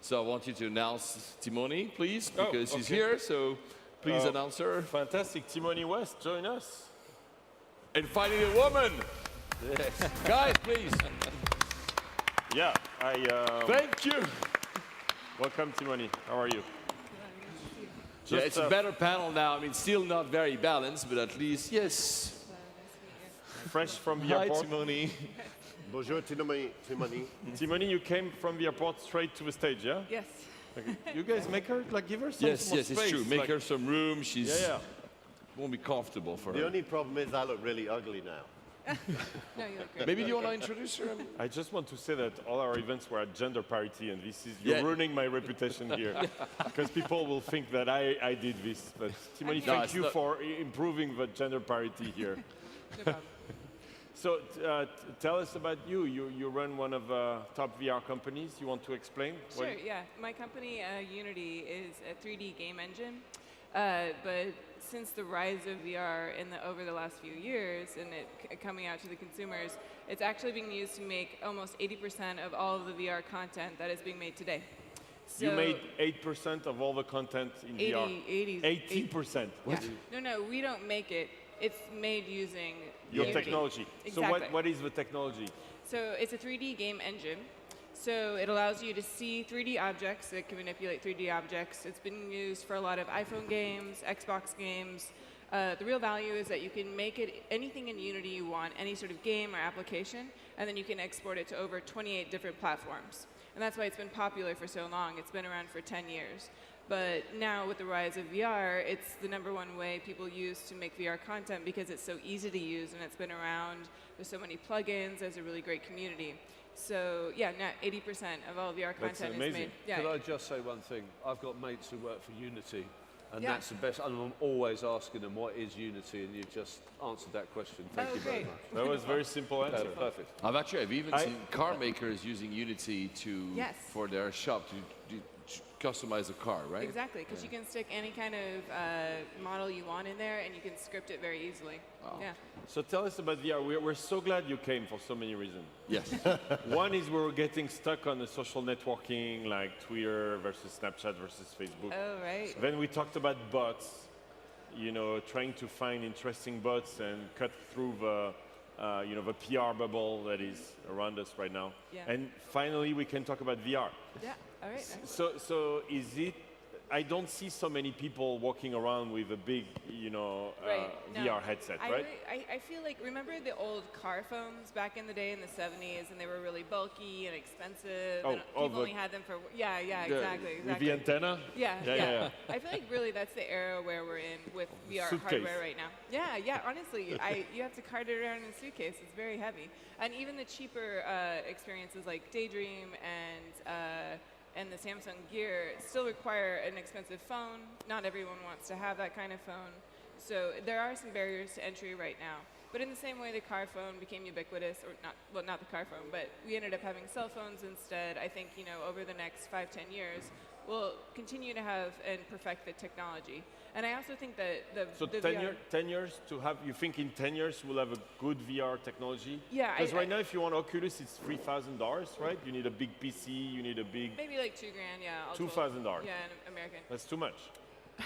So I want you to announce Timoni, please, because she's okay. here. So please announce her. Fantastic. Timoni West, join us. And finally, a woman. Yes. Guys, please. Yeah, Thank you. welcome, Timoni. How are you? Yeah, it's a better panel now. I mean, still not very balanced, but at least, yes. Fresh from the Hi, airport. Timoni. Bonjour, Timoni. Timoni, you came from the airport straight to the stage, yeah? Yes. Okay. You guys make her, like, give her some Yes, more yes, space. it's true. Make like, her some room. She's Yeah, won't be comfortable for The her. only problem is I look really ugly now. No, you look great. Maybe do you want to introduce her? I just want to say that all our events were at gender parity, and this is, you're ruining my reputation here. Because people will think that I did this. But Timoni, Okay. No, thank it's you not- for improving the gender parity here. No problem. So tell us about you. You run one of the top VR companies. You want to explain? Sure, yeah. My company, Unity, is a 3D game engine. But since the rise of VR over the last few years and it coming out to the consumers, it's actually being used to make almost 80% of all of the VR content that is being made today. So You made 8% of all the content in 80, VR. 80, 80%. Yeah. No, we don't make it. It's made using Your Unity. technology. Exactly. So what is the technology? So it's a 3D game engine. So it allows you to see 3D objects. It can manipulate 3D objects. It's been used for a lot of iPhone games, Xbox games. The real value is that you can make it anything in Unity you want, any sort of game or application, and then you can export it to over 28 different platforms. And that's why it's been popular for so long. It's been around for 10 years. But now with the rise of VR, it's the #1 way people use to make VR content because it's so easy to use and it's been around. There's so many plugins. There's a really great community. So yeah, now 80% of all VR That's content is amazing. made. Yeah. Could I just say one thing? I've got mates who work for Unity, and Yeah. that's the best. And I'm always asking them, what is Unity? And you've just answered that question. Thank Oh, you very great. much. That was a very simple answer. Perfect. I've even seen car makers using Unity Yes. for their shop to customize the car, right? Exactly, because you can stick any kind of model you want in there, and you can script it very easily. Wow. Yeah. So tell us about VR. We're so glad you came for so many reasons. Yes. One is we're getting stuck on the social networking, like Twitter versus Snapchat versus Facebook. Oh, right. Then we talked about bots, trying to find interesting bots and cut through the PR bubble that is around us right now. Yeah. And finally, we can talk about VR. Yeah. All right. Nice. So is it? I don't see so many people walking around with a big, Right. No. VR headset, right? I feel like, remember the old car phones back in the day in the 70s, and they were really bulky and expensive, and people only had them for, exactly. With the antenna? Yeah. I feel like really that's the era where we're in with VR Suitcase. hardware right now. Yeah, honestly, you have to cart it around in a suitcase. It's very heavy. And even the cheaper experiences like Daydream and the Samsung Gear still require an expensive phone. Not everyone wants to have that kind of phone. So there are some barriers to entry right now. But in the same way the car phone became ubiquitous, or not the car phone, but we ended up having cell phones instead. I think, over the next 5-10 years, we'll continue to have and perfect the technology. And I also think that So the 10 years to have, you think in 10 years we'll have a good VR technology? Yeah, Because right now if you want Oculus, it's $3,000, right? You need a big PC, you need a big... maybe like $2,000, yeah. all told. $2,000. Yeah, in American. That's too much.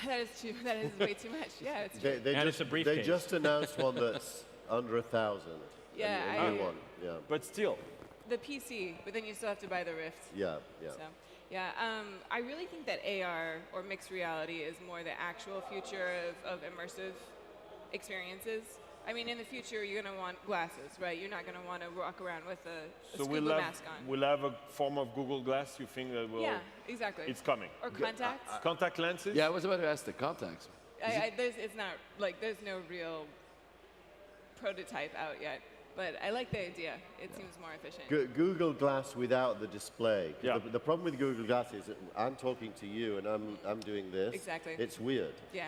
That is way too much. Yeah, it's true. They just announced one that's under 1,000. Yeah, a new one. Yeah. But still, The PC, but then you still have to buy the Rift. Yeah. So, yeah, I really think that AR, or mixed reality, is more the actual future of immersive experiences. I mean, in the future, you're going to want glasses, right? You're not going to want to walk around with a so scuba mask on. we'll have a form of Google Glass, you think that will... Yeah, exactly. It's coming. Or contacts. Contact lenses? Yeah, I was about to ask the contacts. It's not, like, there's no real prototype out yet. But I like the idea. It seems more efficient. Google Glass without the display. Yeah. The problem with Google Glass is that I'm talking to you and I'm doing this. Exactly. It's weird. Yeah.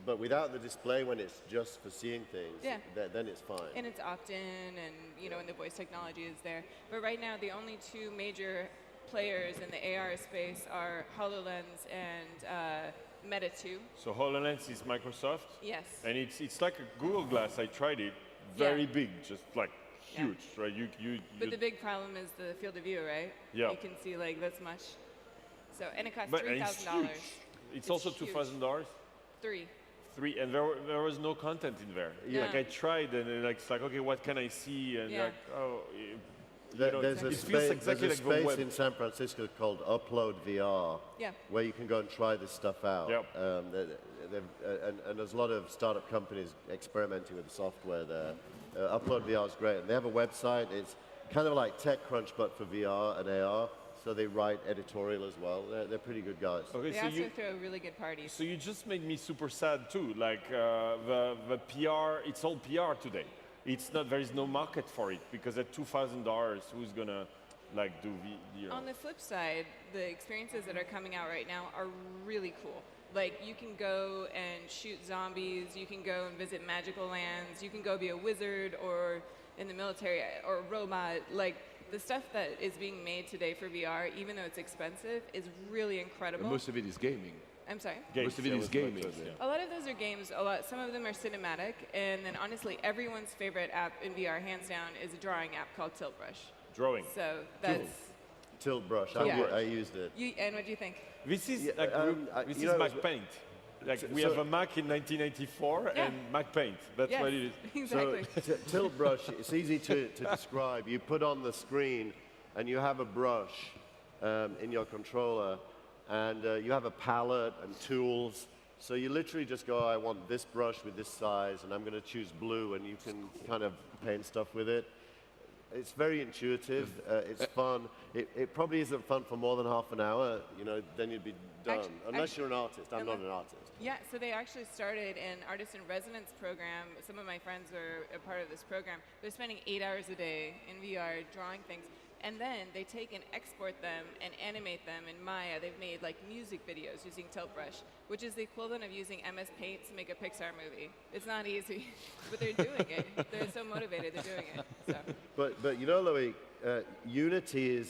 But without the display, when it's just for seeing things, Yeah. then it's fine. And it's opt-in, and and the voice technology is there. But right now, the only two major players in the AR space are Hololens and Meta 2. So HoloLens is Microsoft? Yes. And it's like a Google Glass. I tried it. Very big, just like huge, right? But the big problem is the field of view, right? Yeah. You can see like this much. So, and it costs But it's $3,000. huge. It's also huge. $2,000. Three. And there was no content in there. Yeah. Like I tried, and it's like, okay, what can I see? And Yeah. like, oh, There's a it feels space, exactly there's a like the space web. in San Francisco called Upload VR, Yeah. where you can go and try this stuff out. Yep. And there's a lot of startup companies experimenting with the software there. Upload VR is great, and they have a website. It's kind of like TechCrunch, but for VR and AR. So they write editorial as well. They're pretty good guys. Okay, They so also you throw really good parties. so you just made me super sad too. Like the PR, it's all PR today. It's not. There is no market for it because at $2,000, who's gonna like do VR? On the flip side, the experiences that are coming out right now are really cool. Like you can go and shoot zombies, you can go and visit magical lands, you can go be a wizard or in the military or a robot. Like the stuff that is being made today for VR, even though it's expensive, is really incredible. And most of it is gaming. I'm sorry? Most of it is gaming. A lot of those are games. Some of them are cinematic, and then honestly, everyone's favorite app in VR, hands down, is a drawing app called Tilt Brush. Drawing. So that's Tilt Brush, Yeah. I used it. and what do you think? This is Yeah, like this you is know, Mac Paint. Like we so- have a Mac in 1984 Yeah. and Mac Paint. That's Yes, what it is. exactly. So Tilt Brush, it's easy to describe. You put on the screen and you have a brush in your controller, and you have a palette and tools. So you literally just go, I want this brush with this size, and I'm going to choose blue, and you can kind of paint stuff with it. It's very intuitive. It's fun. It probably isn't fun for more than half an hour. Then you'd be done. Unless you're an artist. I'm not an artist. Yeah, so they actually started an artist in residence program. Some of my friends are a part of this program. They're spending 8 hours a day in VR drawing things. And then they take and export them and animate them in Maya. They've made like music videos using Tilt Brush, which is the equivalent of using MS Paint to make a Pixar movie. It's not easy, but they're doing it. They're so motivated, they're doing it. So. But Loic, Unity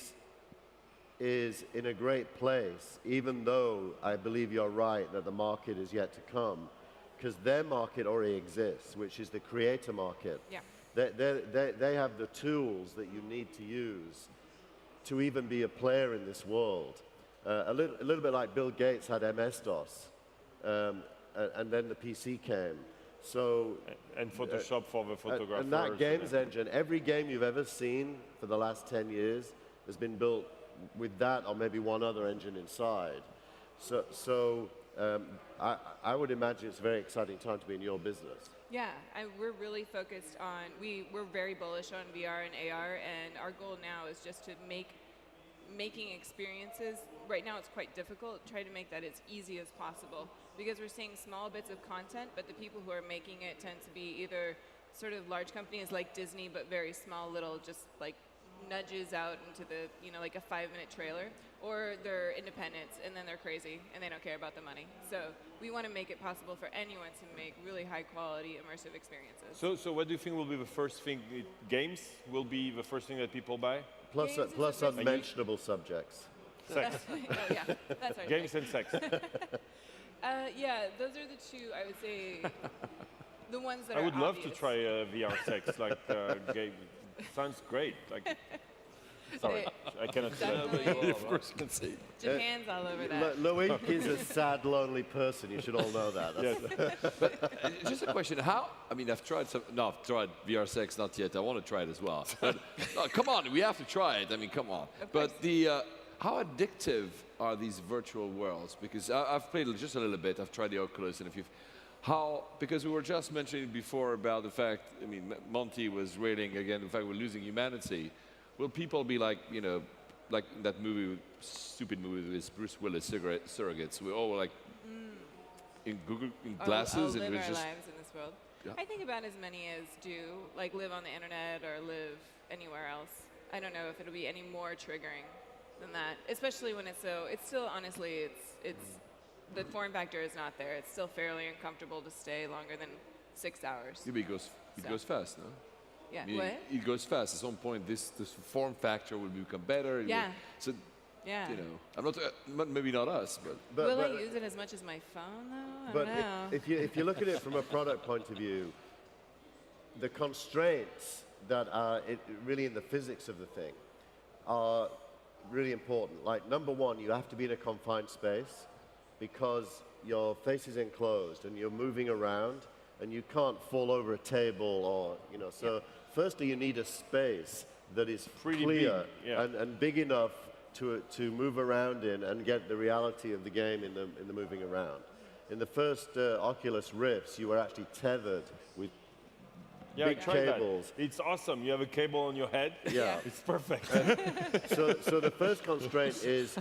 is in a great place, even though I believe you're right that the market is yet to come, because their market already exists, which is the creator market. Yeah. They have the tools that you need to use to even be a player in this world. A little bit like Bill Gates had MS-DOS, and then the PC came. So And Photoshop for the photographers. and that games engine, every game you've ever seen for the last 10 years has been built with that or maybe one other engine inside. So I would imagine it's a very exciting time to be in your business. Yeah, we're really focused on, we're very bullish on VR and AR, and our goal now is just to making experiences, right now it's quite difficult, try to make that as easy as possible, because we're seeing small bits of content, but the people who are making it tend to be either sort of large companies like Disney, but very small little, just like nudges out into the, like a 5-minute trailer, or they're independents and then they're crazy and they don't care about the money. So we want to make it possible for anyone to make really high quality immersive experiences. So what do you think will be the first thing? Games will be the first thing that people buy? Plus Games is plus the first- unmentionable subjects. Sex. Oh yeah, that's our Games thing. and sex. Yeah, those are the two, I would say, the ones that I are would love to obvious. try VR sex. Like game. Sounds great. Like, sorry, I cannot say that. Definitely. Of course, you can see. Japan's all over that. Loic is a sad, lonely person. You should all know that. That's- Just a question, I've tried I've tried VR sex, not yet. I want to try it as well. But come on, we have to try it. Come on. But how addictive are these virtual worlds? Because I've played just a little bit. I've tried the Oculus and a few. Because we were just mentioning before about the fact, Monty was railing again, the fact we're losing humanity. Will people be like, like that movie, stupid movie with Bruce Willis, Surrogates? We're all like in glasses, live and we're our just. lives in this world. Yeah. I think about as many as do, like live on the internet or live anywhere else. I don't know if it'll be any more triggering than that, especially when it's still, honestly, it's the form factor is not there. It's still fairly uncomfortable to stay longer than 6 hours. Yeah, but it goes fast, no? Yeah, what? It goes fast. At some point, this form factor will become better. Yeah. So, Yeah. I'm not, maybe not us, but. Will I use it as much as my phone, though? I But don't know. if you look at it from a product point of view, the constraints that are really in the physics of the thing are really important. Like, number one, you have to be in a confined space because your face is enclosed and you're moving around and you can't fall over a table or, you know. So firstly, you need a space that is Pretty clear big, yeah. and big enough to move around in and get the reality of the game in the moving around. In the first Oculus Rifts, you were actually tethered with big cables. That. It's awesome. You have a cable on your head. Yeah. It's perfect. So the first constraint is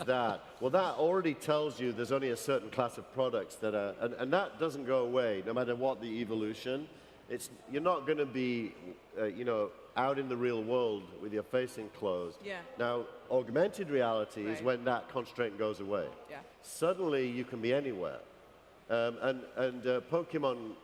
that. Well, that already tells you there's only a certain class of products that are, and that doesn't go away no matter what the evolution. You're not going to be, you know, out in the real world with your face enclosed. Yeah. Now, augmented reality is when that constraint goes away. Yeah. Suddenly, you can be anywhere. Pokemon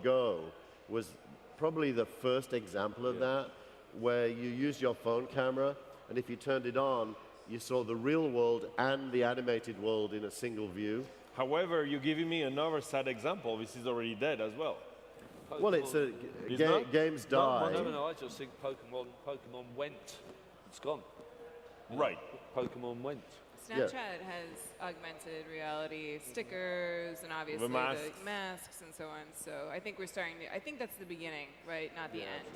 Go was probably the first example of that, where you used your phone camera, and if you turned it on, you saw the real world and the animated world in a single view. However, you're giving me another sad example. This is already dead as well. Pokemon. Well, it's games die. No, I just think Pokemon went. It's gone. Right. Pokemon went. Snapchat has augmented reality stickers and obviously the masks and so on. So I think we're starting to, I think that's the beginning, right? Not the end.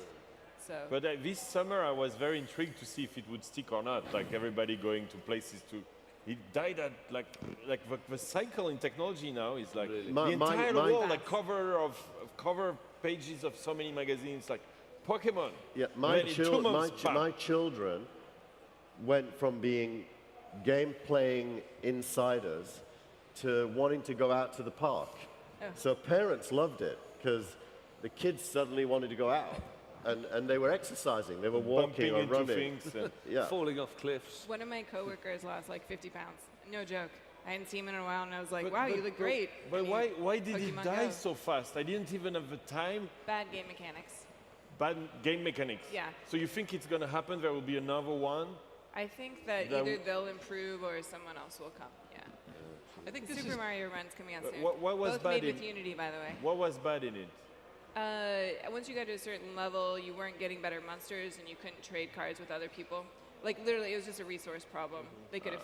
So. But this summer I was very intrigued to see if it would stick or not. Like everybody going to places to. It died at like the cycle in technology now is like Really? the entire world, like cover pages of so many magazines, like Pokemon. Yeah, my children went from being game-playing insiders to wanting to go out to the park. Oh. So parents loved it because the kids suddenly wanted to go out. And they were exercising, they were walking bumping or into running. things. Yeah. Falling off cliffs. One of my coworkers lost like 50 pounds. No joke. I hadn't seen him in a while, and I was like, wow, you look great. But why did he Pokemon die Go. so fast? I didn't even have the time. Bad game mechanics. Bad game mechanics. Yeah. So you think it's going to happen? There will be another one? I think that either they'll improve or someone else will come. Yeah. I think this Super Mario Run's coming out soon. What was Both bad made in- with Unity, by the way. What was bad in it? Once you got to a certain level, you weren't getting better monsters, and you couldn't trade cards with other people. Like literally, it was just a resource problem. They could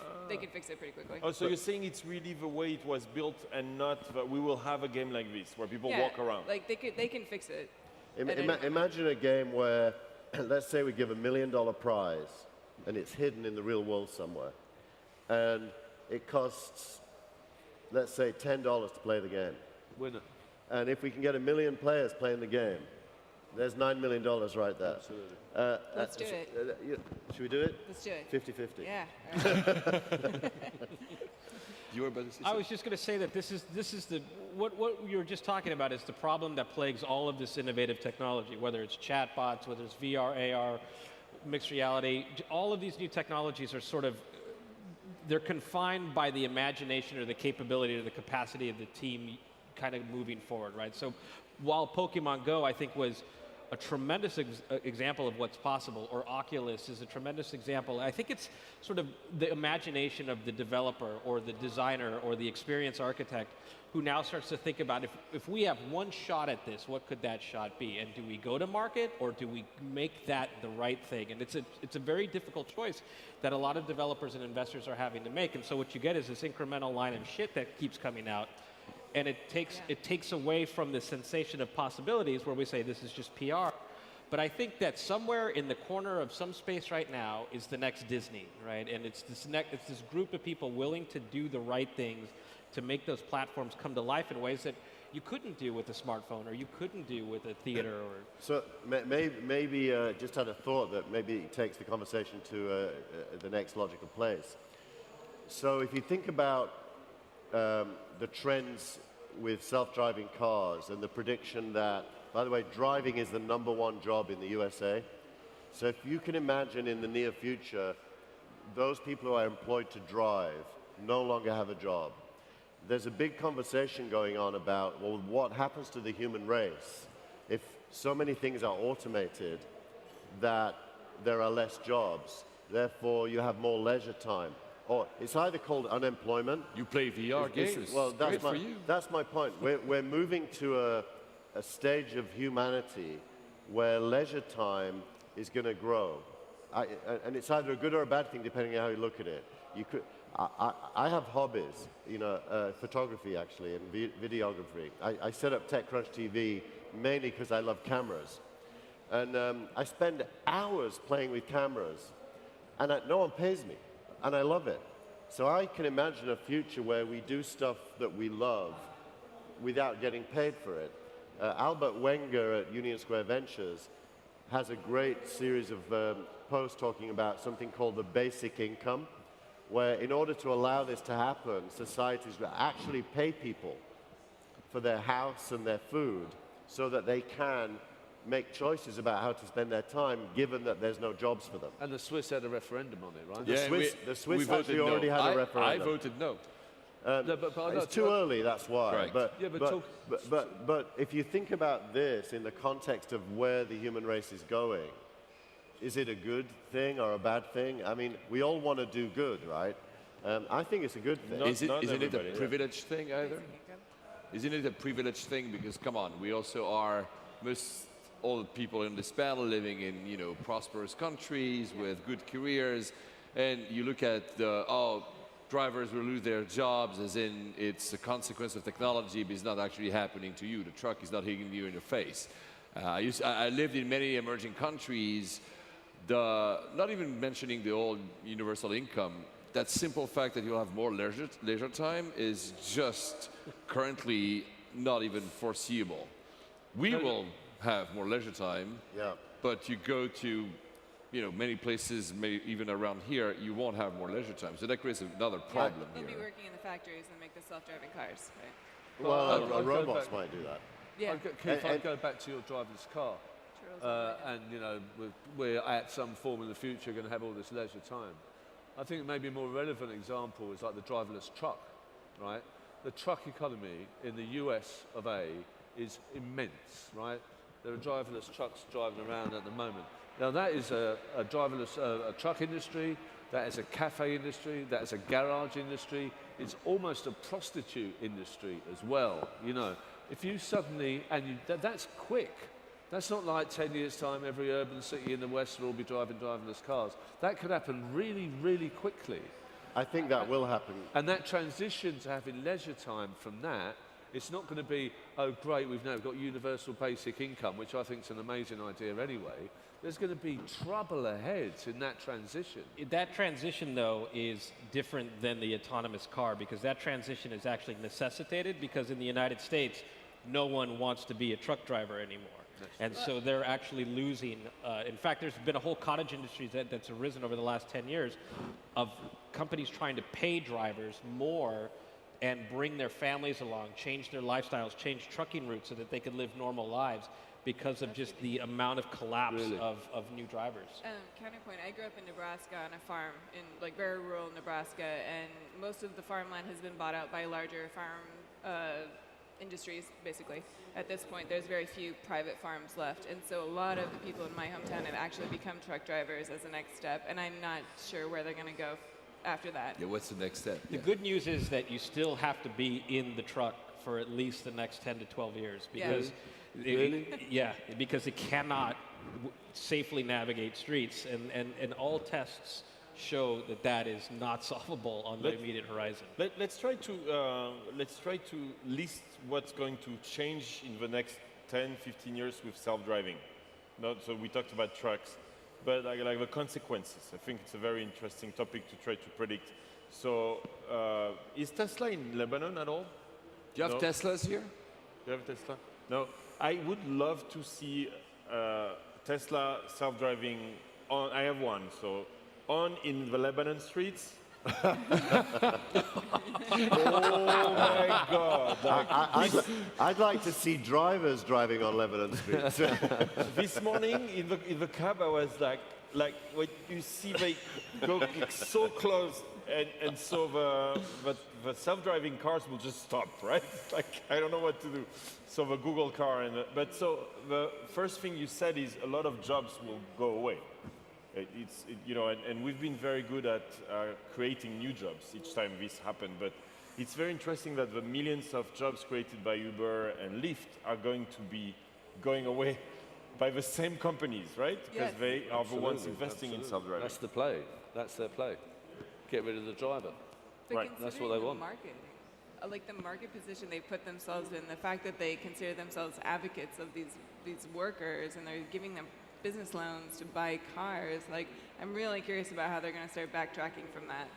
fix it pretty quickly. Oh, so you're saying it's really the way it was built, and not that we will have a game like this where people Yeah, walk around. Like they can fix it. Imagine a game where, let's say we give $1 million prize, and it's hidden in the real world somewhere, and it costs, let's say, $10 to play the game. Winner. And if we can get 1 million players playing the game, there's $9 million right there. Absolutely. Let's do it. Should we do it? Let's do it. 50-50. Yeah. All right. You were about to say I was just going to say that this is the what you were just talking about is the problem that plagues all of this innovative technology, whether it's chatbots, whether it's VR, AR, mixed reality. All of these new technologies are sort of they're confined by the imagination or the capability or the capacity of the team kind of moving forward, right? So while Pokemon Go, I think, was a tremendous example of what's possible, or Oculus is a tremendous example. I think it's sort of the imagination of the developer or the designer or the experience architect who now starts to think about if we have one shot at this, what could that shot be? And do we go to market or do we make that the right thing? And it's a very difficult choice that a lot of developers and investors are having to make. And so what you get is this incremental line of shit that keeps coming out. And it takes away from the sensation of possibilities where we say this is just PR. But I think that somewhere in the corner of some space right now is the next Disney, right? And it's this group of people willing to do the right things to make those platforms come to life in ways that you couldn't do with a smartphone or you couldn't do with a theater. Or So maybe just had a thought that maybe takes the conversation to the next logical place. So if you think about the trends with self-driving cars and the prediction that, by the way, driving is the #1 job in the USA. So if you can imagine in the near future, those people who are employed to drive no longer have a job. There's a big conversation going on about, well, what happens to the human race if so many things are automated that there are less jobs, therefore you have more leisure time. Or it's either called unemployment. You play VR games. Well, Great for you. that's my point. We're moving to a stage of humanity where leisure time is going to grow. and it's either a good or a bad thing depending on how you look at it. You could, I have hobbies, you know, photography actually and videography. I set up TechCrunch TV mainly because I love cameras. And I spend hours playing with cameras, and no one pays me, and I love it. So I can imagine a future where we do stuff that we love without getting paid for it. Albert Wenger at Union Square Ventures has a great series of posts talking about something called the basic income, where in order to allow this to happen, societies will actually pay people for their house and their food so that they can make choices about how to spend their time, given that there's no jobs for them. And the Swiss had a referendum on it, right? The Swiss actually already had a referendum. I voted no. No, but It's too early, that's why. Correct. But if you think about this in the context of where the human race is going, is it a good thing or a bad thing? I mean, we all want to do good, right? I think it's a good thing. Isn't it a everybody, privileged thing either? Isn't it a privileged thing? Because come on, we also are all the people in this panel living in, you know, prosperous countries with good careers, and you look at the drivers will lose their jobs as in it's a consequence of technology, but it's not actually happening to you. The truck is not hitting you in the face. I lived in many emerging countries. Not even mentioning the old universal income, that simple fact that you'll have more leisure time is just currently not even foreseeable. We will have more leisure time, but you go to, you know, many places, even around here, you won't have more leisure time. So that creates another problem We'll here. be working in the factories and make the self-driving cars, right? Well, robots might do that. Yeah. Keith, I'd go back to your driverless car. And, you know, we're at some form in the future going to have all this leisure time. I think maybe a more relevant example is like the driverless truck, right? The truck economy in the US of A is immense, right? There are driverless trucks driving around at the moment. Now that is a driverless truck industry, that is a cafe industry, that is a garage industry. It's almost a prostitute industry as well, you know. If you suddenly, that's quick. That's not like 10 years' time, every urban city in the West will all be driving driverless cars. That could happen really, really quickly. I think that will happen. And that transition to having leisure time from that, it's not going to be, oh great, we've now got universal basic income, which I think is an amazing idea anyway. There's going to be trouble ahead in that transition. That transition, though, is different than the autonomous car because that transition is actually necessitated because in the United States, no one wants to be a truck driver anymore. And so they're actually losing. In fact, there's been a whole cottage industry that's arisen over the last 10 years of companies trying to pay drivers more and bring their families along, change their lifestyles, change trucking routes so that they could live normal lives because of just the amount of collapse of new drivers. Counterpoint, I grew up in Nebraska on a farm, in like very rural Nebraska, and most of the farmland has been bought out by larger farm industries, basically. At this point, there's very few private farms left, and so a lot of the people in my hometown have actually become truck drivers as a next step, and I'm not sure where they're going to go after that. Yeah, what's the next step? The good news is that you still have to be in the truck for at least the next 10 to 12 years because because it cannot safely navigate streets, and all tests show that that is not solvable on the immediate horizon. Let's try to list what's going to change in the next 10, 15 years with self-driving. So we talked about trucks, but like the consequences. I think it's a very interesting topic to try to predict. So is Tesla in Lebanon at all? Do you have Teslas here? Do you have Tesla? No. I would love to see Tesla self-driving on. I have one, so on in the Lebanon streets. Oh my God! I'd like to see drivers driving on Lebanon streets. This morning in the cab, I was like when you see they go like so close, and so the self-driving cars will just stop, right? Like I don't know what to do. So the Google car but so the first thing you said is a lot of jobs will go away. You know, and we've been very good at creating new jobs each time this happened. But it's very interesting that the millions of jobs created by Uber and Lyft are going to be going away by the same companies, right? Because Yes. they are the ones Absolutely, investing in absolutely. self-driving. That's the play. That's their play. Get rid of the driver. But Right. That's what considering they the want. market, like the market position they put themselves in, the fact that they consider themselves advocates of these workers and they're giving them business loans to buy cars, like I'm really curious about how they're going to start backtracking from that.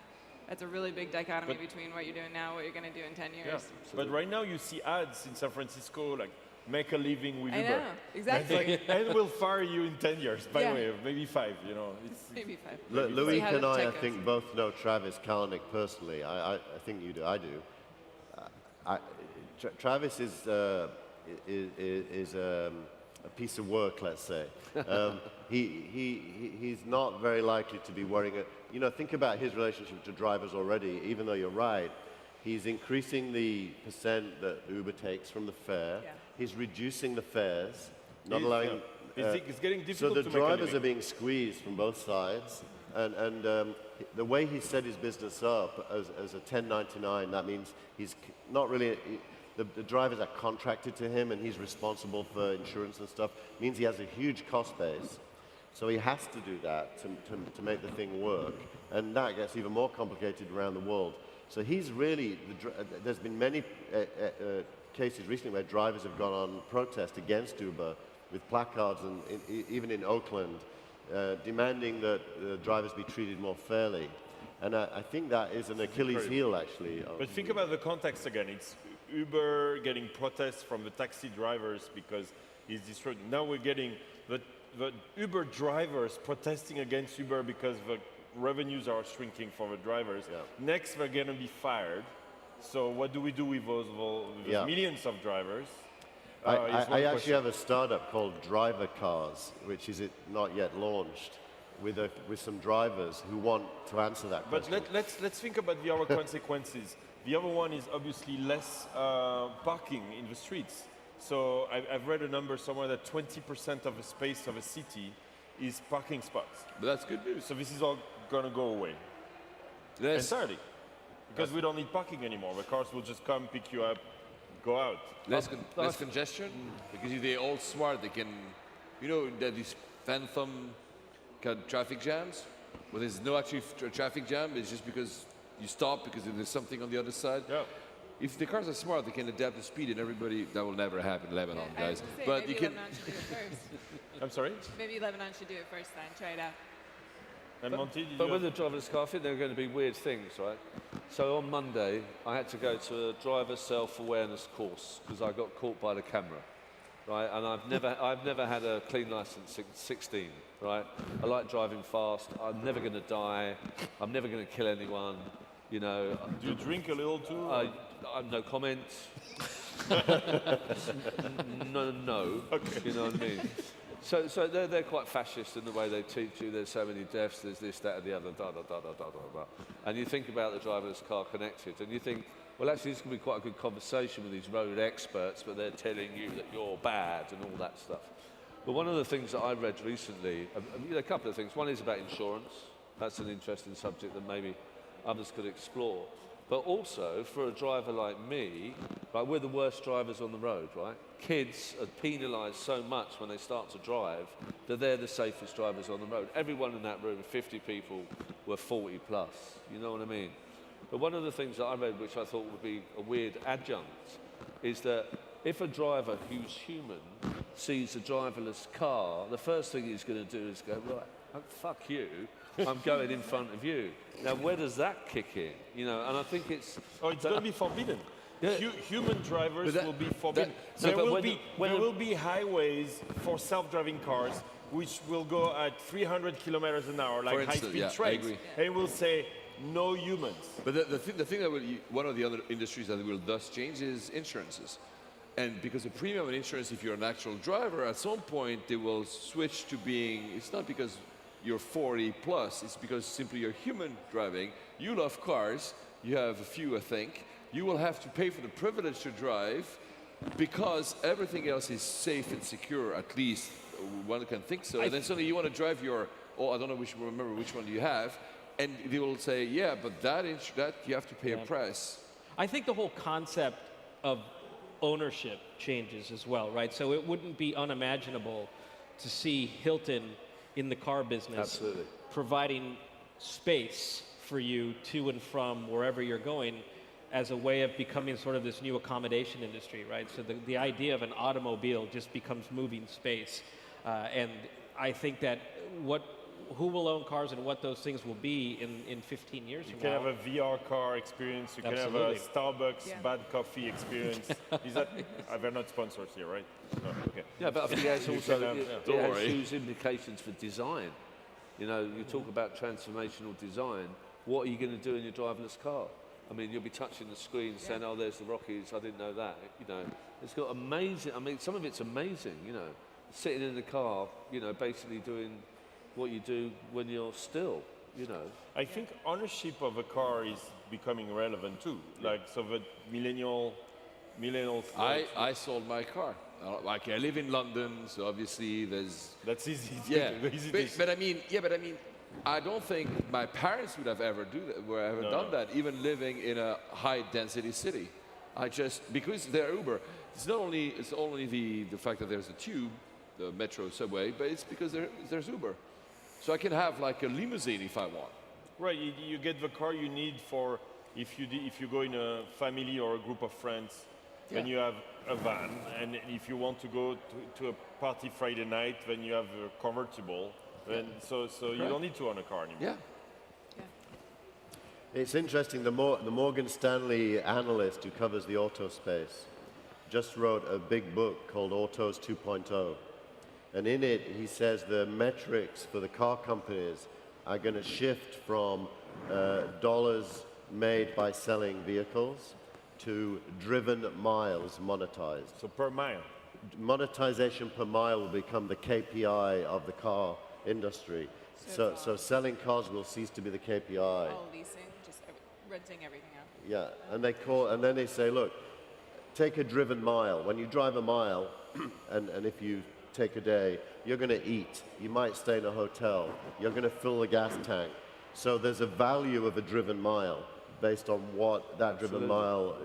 That's a really big dichotomy between what you're doing now and what you're going to do in 10 years. Yeah. But right now you see ads in San Francisco like make a living with I Uber. know, exactly. And we'll fire you in 10 years, by Yeah. the way, or maybe 5, you know. It's, Maybe 5. Louis See how the and I check goes. think, both know Travis Kalanick personally. I think you do. I do. Travis is a piece of work, let's say. He's not very likely to be worrying. You know, think about his relationship to drivers already. Even though you're right, he's increasing the percent that Uber takes from the fare. Yeah. He's reducing the fares, not It's, allowing. it's getting So difficult the to make a drivers living. are being squeezed from both sides, and the way he set his business up as a 1099, that means he's not really. The drivers are contracted to him, and he's responsible for insurance and stuff. Means he has a huge cost base, so he has to do that to make the thing work, and that gets even more complicated around the world. So he's really. There's been many cases recently where drivers have gone on protest against Uber with placards, and even in Oakland, demanding that drivers be treated more fairly. And I think that is an Achilles heel, actually. But think about the context again. It's Uber getting protests from the taxi drivers because he's destroyed. Now we're getting the Uber drivers protesting against Uber because the revenues are shrinking for the drivers. Yeah. Next, they're going to be fired. So what do we do with those Yeah. millions of drivers? I is one actually question. have a startup called Driver Cars, which is not yet launched, with some drivers who want to answer that But question. let's think about the other consequences. The other one is obviously less parking in the streets. So I've read a number somewhere that 20% of the space of a city is parking spots. But that's good news. So this is all going to go away entirely. Because we don't need parking anymore. The cars will just come, pick you up, go out. Less congestion, because if they're all smart, they can, you know, there are these phantom kind of traffic jams, where there's no actually traffic jam, it's just because you stop because there's something on the other side. Yeah. If the cars are smart, they can adapt the speed, and everybody, that will never happen in Lebanon, I was guys. gonna say, But maybe you can, Lebanon should do it first. I'm sorry? Maybe Lebanon should do it first then, try it out. And Monty, did But you with the driverless car, I think there are going to be weird things, right? So on Monday, I had to go to a driver self-awareness course because I got caught by the camera, right? And I've never had a clean license since 16, right? I like driving fast. I'm never going to die. I'm never going to kill anyone. You know, do you drink a little too? no comments. no. Okay. You know what I mean? So they're quite fascist in the way they teach you. There's so many deaths. There's this, that, and the other. Da da da da da da da. And you think about the driverless car connected, and you think, well, actually, this could be quite a good conversation with these road experts, but they're telling you that you're bad and all that stuff. But one of the things that I read recently, a couple of things. One is about insurance. That's an interesting subject that maybe others could explore. But also, for a driver like me, like we're the worst drivers on the road, right? Kids are penalised so much when they start to drive that they're the safest drivers on the road. Everyone in that room, 50 people, were 40 plus. You know what I mean? But one of the things that I read, which I thought would be a weird adjunct, is that if a driver who's human sees a driverless car, the first thing he's going to do is go, right, fuck you. I'm going in front of you. Now, where does that kick in? You know, and I think it's... Oh, it's going to be forbidden. Yeah. Human drivers But will be forbidden. No, There but will will be highways for self-driving cars which will go at 300 kilometers an hour, like instance, high-speed yeah, I trains. agree. And it will say, no humans. But the thing that one of the other industries that will thus change is insurances. And because the premium on insurance, if you're an actual driver, at some point they will switch to being, it's not because you're 40 plus, it's because simply you're human driving. You love cars, you have a few, I think. You will have to pay for the privilege to drive because everything else is safe and secure, at least one can think so. And then suddenly you want to drive your, I don't know remember which one you have, and they will say, yeah, but that you have to pay a price. I think the whole concept of ownership changes as well, right? So it wouldn't be unimaginable to see Hilton in the car business, Absolutely. providing space for you to and from wherever you're going as a way of becoming sort of this new accommodation industry, right? So the idea of an automobile just becomes moving space. And I think that who will own cars and what those things will be in 15 years You from can now. have a VR car experience. You can have a Absolutely. Starbucks bad coffee experience. Is that? They're not sponsors here, right? No, okay. Yeah, but I think it has also can have- it Don't has worry. huge implications for design. You know, you talk about transformational design. What are you going to do in your driverless car? I mean, you'll be touching the screen saying, oh, there's the Rockies, I didn't know that. You know, it's got amazing, I mean, some of it's amazing, you know. Sitting in the car, you know, basically doing what you do when you're still, you know. I think ownership of a car is becoming relevant too. Like, so the millennials. I sold my car. Like I live in London, so obviously there's That's easy. yeah. Easy But I mean, I don't think my parents would have ever done that, even living in a high density city. I just because they're Uber. It's only the fact that there's a tube, the metro subway, but it's because there's Uber. So I can have like a limousine if I want. Right, you get the car you need for if you go in a family or a group of friends, then you have a van, and if you want to go to a party Friday night, then you have a convertible. Then so you don't need to own a car anymore. Yeah. It's interesting, the Morgan Stanley analyst who covers the auto space just wrote a big book called Autos 2.0. And in it, he says the metrics for the car companies are going to shift from dollars made by selling vehicles to driven miles monetized. So per mile. Monetization per mile will become the KPI of the car industry. So selling cars will cease to be the KPI. All leasing, just renting everything out. Yeah, and then they say, look, take a driven mile. When you drive a mile, and if you take a day, you're going to eat. You might stay in a hotel. You're going to fill the gas tank. So there's a value of a driven mile based on what that driven mile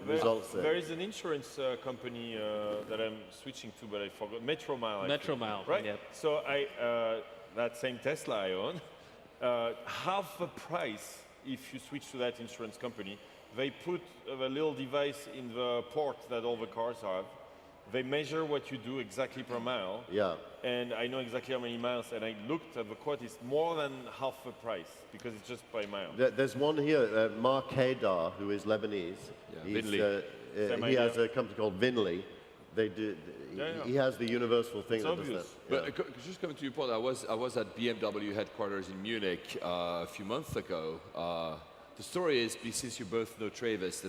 results in. There is an insurance company that I'm switching to, but I forgot. Metro Mile. I Metro think. Mile, Right. yep. So that same Tesla I own, half the price if you switch to that insurance company. They put a little device in the port that all the cars have. They measure what you do exactly per mile. Yeah. And I know exactly how many miles. And I looked at the quote. It's more than half the price because it's just by mile. There's one here, Mark Haydar, who is Lebanese. Yeah, He has a company called Vinley. They do. He has the universal thing It's that does obvious. that. But just coming to your point, I was at BMW headquarters in Munich a few months ago. The story is, since you both know Travis,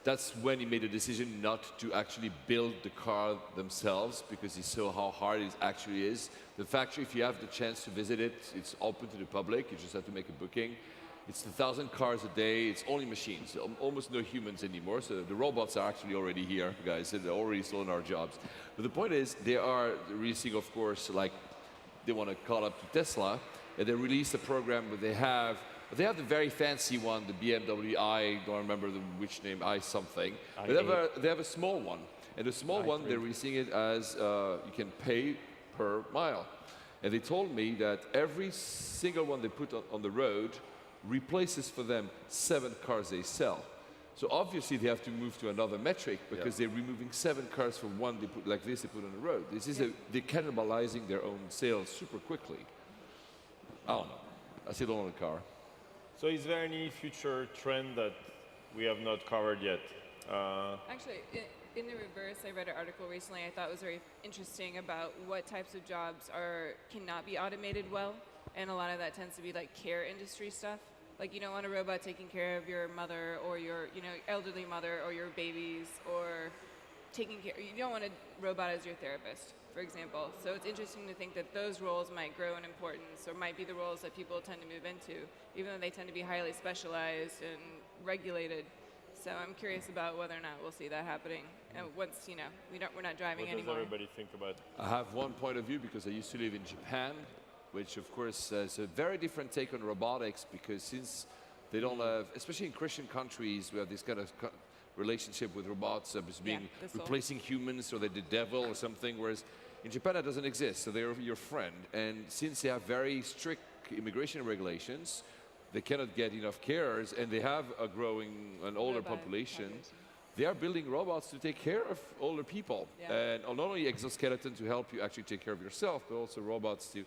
that's when he made a decision not to actually build the car themselves because he saw how hard it actually is. The factory, if you have the chance to visit it, it's open to the public. You just have to make a booking. It's 1,000 cars a day. It's only machines, almost no humans anymore. So the robots are actually already here, guys. They're already stolen our jobs. But the point is, they are releasing, of course, like they want to call up to Tesla, and they released a program where they have the very fancy one, the BMW I don't remember which name, I something. But they have a small one, and the small one they're releasing it as you can pay per mile. And they told me that every single one they put on the road replaces for them 7 cars they sell. So obviously they have to move to another metric because they're removing 7 cars from one they put like this they put on the road. This is they're cannibalizing their own sales super quickly. I don't know. I still don't own a car. So is there any future trend that we have not covered yet? Actually, in the reverse, I read an article recently I thought was very interesting about what types of jobs cannot be automated well, and a lot of that tends to be like care industry stuff. Like you don't want a robot taking care of your mother or your elderly mother or your babies or taking care. You don't want a robot as your therapist, for example. So it's interesting to think that those roles might grow in importance or might be the roles that people tend to move into, even though they tend to be highly specialized and regulated. So I'm curious about whether or not we'll see that happening. And once we're not driving What does anymore. everybody think about it? I have one point of view because I used to live in Japan, which of course is a very different take on robotics because since they don't have, especially in Christian countries, we have this kind of relationship with robots as being the soul. replacing humans or they're the devil or something, whereas In Japan, that doesn't exist, so they're your friend. And since they have very strict immigration regulations, they cannot get enough carers, and they have a growing, an older population. They are building robots to take care of older people, and not only exoskeleton to help you actually take care of yourself, but also robots to.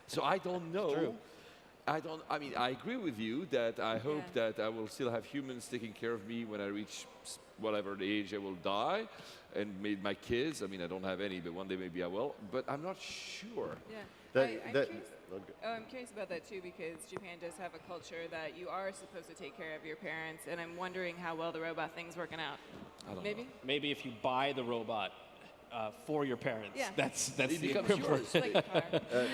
So I don't know. I mean, I agree with you that I hope that I will still have humans taking care of me when I reach whatever the age I will die, and maybe my kids. I mean, I don't have any, but one day maybe I will. But I'm not sure. I'm curious about that too, because Japan does have a culture that you are supposed to take care of your parents, and I'm wondering how well the robot thing's working out. I don't Maybe? know. Maybe if you buy the robot for your parents, Yeah. that's It the becomes equivalent. yours. Like a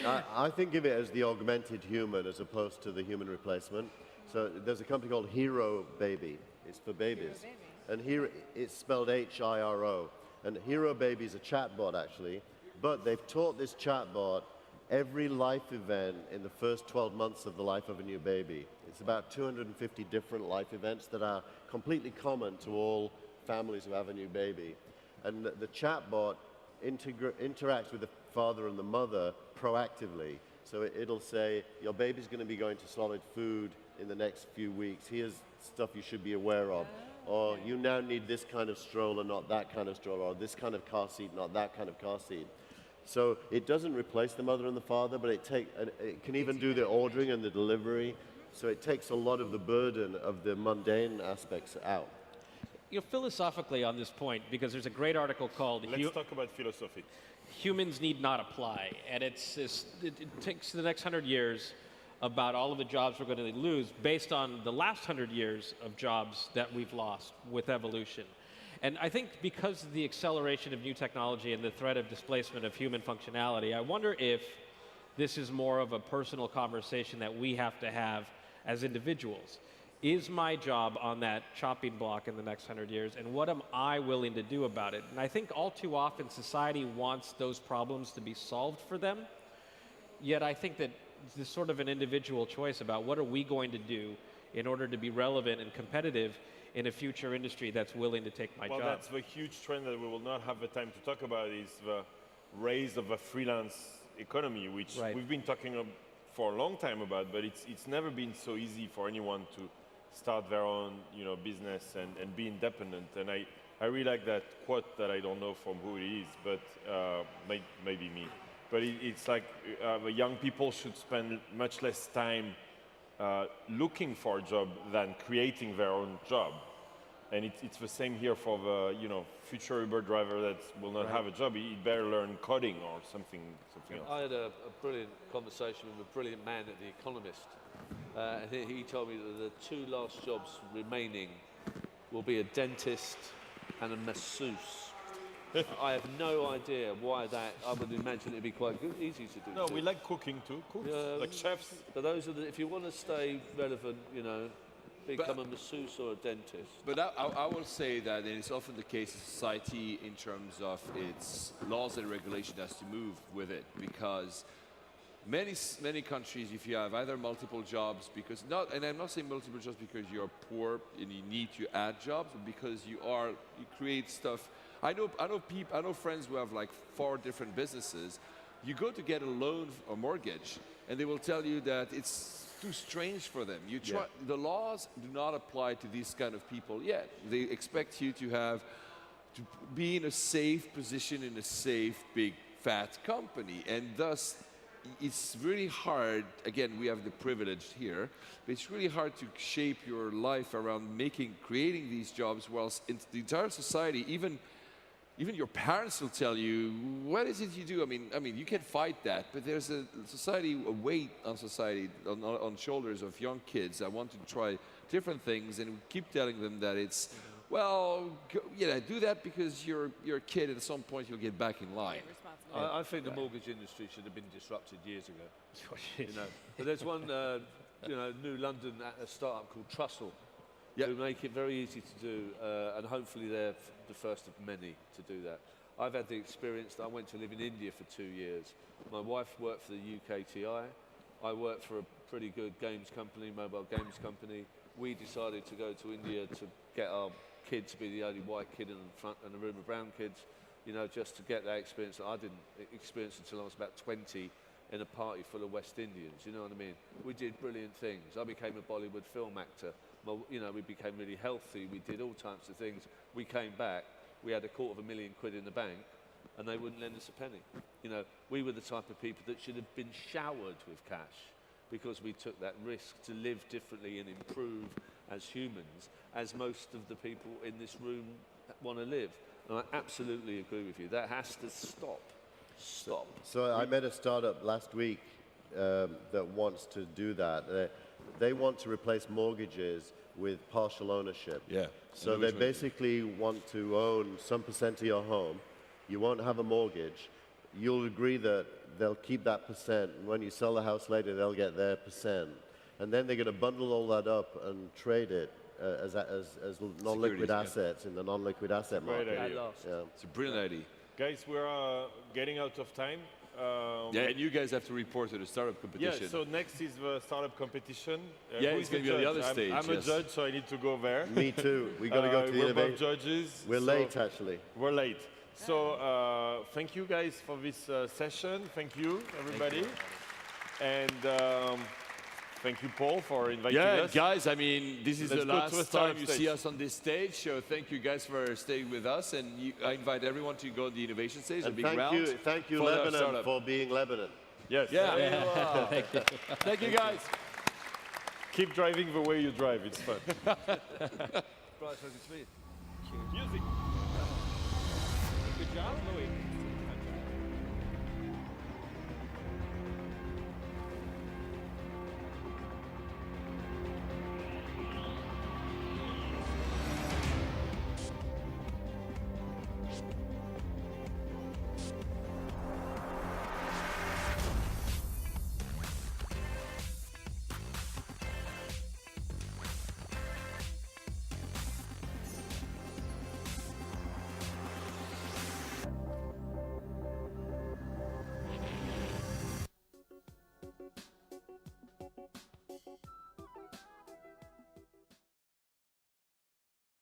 car. I think of it as the augmented human as opposed to the human replacement. So there's a company called Hero Baby. It's for babies. Baby. And here it's spelled Hiro. And Hero Baby is a chatbot actually, but they've taught this chatbot every life event in the first 12 months of the life of a new baby. It's about 250 different life events that are completely common to all families who have a new baby. And the chatbot interacts with the father and the mother proactively. So it'll say, your baby's going to be going to solid food in the next few weeks. Here's stuff you should be aware of. Or you now need this kind of stroller, not that kind of stroller, or this kind of car seat, not that kind of car seat. So it doesn't replace the mother and the father, but it can even do the ordering and the delivery. So it takes a lot of the burden of the mundane aspects out. You know, philosophically on this point, because there's a great article called Let's talk about philosophy. Humans Need Not Apply. And it takes the next 100 years about all of the jobs we're going to lose based on the last 100 years of jobs that we've lost with evolution. And I think because of the acceleration of new technology and the threat of displacement of human functionality, I wonder if this is more of a personal conversation that we have to have as individuals. Is my job on that chopping block in the next 100 years, and what am I willing to do about it? And I think all too often society wants those problems to be solved for them, yet I think that there's sort of an individual choice about what are we going to do in order to be relevant and competitive in a future industry that's willing to take my job. Well, that's the huge trend that we will not have the time to talk about, is the rise of a freelance economy, which we've been talking for a long time about, but it's never been so easy for anyone to start their own business and be independent. And I really like that quote that I don't know from who it is, but maybe me. But it's like the young people should spend much less time looking for a job than creating their own job. And it's the same here for the future Uber driver that will not have a job. He better learn coding or something else. I had a brilliant conversation with a brilliant man at The Economist. And he told me that the two last jobs remaining will be a dentist and a masseuse. I have no idea why that. I would imagine it'd be quite good, easy to do. No, we like cooking too, cooks, like chefs. But those are if you want to stay relevant, become a masseuse or a dentist. But I will say that it is often the case in society in terms of its laws and regulation has to move with it, because many countries, if you have either multiple jobs, and I'm not saying multiple jobs because you're poor and you need to add jobs, but because you create stuff. I know friends who have like 4 different businesses. You go to get a loan or mortgage, and they will tell you that it's too strange for them. The laws do not apply to these kind of people yet. They expect you to be in a safe position in a safe, big, fat company, and thus it's really hard. Again, we have the privilege here, but it's really hard to shape your life around creating these jobs, whilst in the entire society, even your parents will tell you, what is it you do? I mean, you can fight that, but there's a weight on society, on shoulders of young kids that want to try different things, and we keep telling them that it's, do that because you're a kid, and at some point you'll get back in line. I think the mortgage industry should have been disrupted years ago. But there's one, new London startup called Trussell, who make it very easy to do, and hopefully they're the first of many to do that. I've had the experience that I went to live in India for 2 years. My wife worked for the UKTI. I worked for a pretty good mobile games company. We decided to go to India to get our kid to be the only white kid in the front and a room of brown kids. you know, just to get that experience that I didn't experience until I was about 20 in a party full of West Indians, you know what I mean? We did brilliant things. I became a Bollywood film actor. Well, you know, we became really healthy. We did all types of things. We came back. We had £250,000 in the bank, and they wouldn't lend us a penny. You know, we were the type of people that should have been showered with cash because we took that risk to live differently and improve as humans, as most of the people in this room want to live. And I absolutely agree with you. That has to stop. Stop. So I met a startup last week that wants to do that. They want to replace mortgages with partial ownership. Yeah. So they basically want to own some percent of your home. You won't have a mortgage. You'll agree that they'll keep that percent. And when you sell the house later, they'll get their percent. And then they're going to bundle all that up and trade it as non-liquid assets in the non-liquid asset market. Great idea. Yeah. It's a brilliant idea. Guys, we're getting out of time. Yeah, and you guys have to report to the startup competition. Yeah, so next is the startup competition. Yeah, who it's is going the to be on the judge? other stage. I'm a yes. judge, so I need to go there. Me too. We got to go to the we're both innovation. judges. We're so late, actually. We're late. So thank you guys for this session. Thank you, everybody. And thank you, Paul, for inviting Yeah, us. guys, I mean, this is Let's the go to a last time startup you stage. see us on this stage, so thank you guys for staying with us, and I invite everyone to go to the innovation stage, a And big round. thank you, for the Lebanon, startup. for being Lebanon. Yes. Yeah. Thank you, guys. Keep driving the way you drive. It's fun. Right, so good to meet you. Music. Good job, Louis.